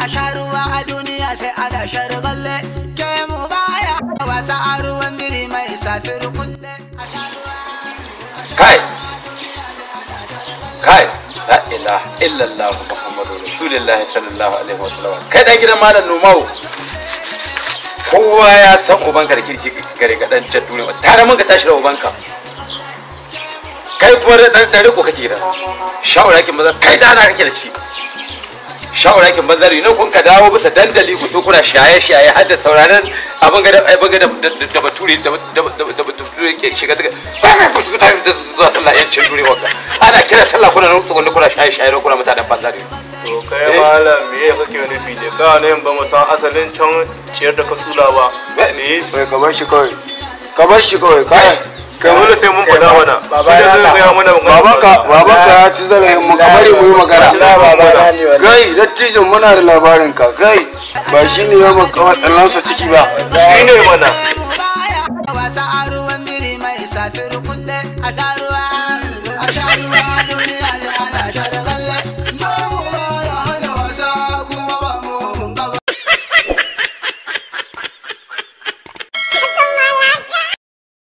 a sha ruwa a duniya sai ana shargalle ke mu baya wasa a ruwan diri mai sasir kulle kai la ilaha illallah muhammadu rasulullahi sallallahu alaihi wasallam kai da gidan malam Nomau kowa ya san ubanka da kirki gare ga dan jaddure tare mun ka tashi da ubanka kai kuma da riko kake da shawara kin maza kai da na kake da ci shawara kin maza ne kun ka dawo bisa dandali ku to kuna shaye har da sauraron abin ga da bature da bature ke shiga daga ba ka ku ta zuwa sallah yancin dure wanda ana kira sallah kuna nan tsugunni kuna shaye kuna mutanen banzari to kai malam me ya kake nufi ne ka ne ba mu san asalin can ciyar da kasula ba ne bai kamar shi kawai kai dole sai mun faɗa mana babanka ya ci zarafin mu kamar mu yi magana kai dattijin muna da labarin ka kai ba shi ne ya maka ɗanlansa ciki ba shi ne mana wasa a ruwan diri mai sasir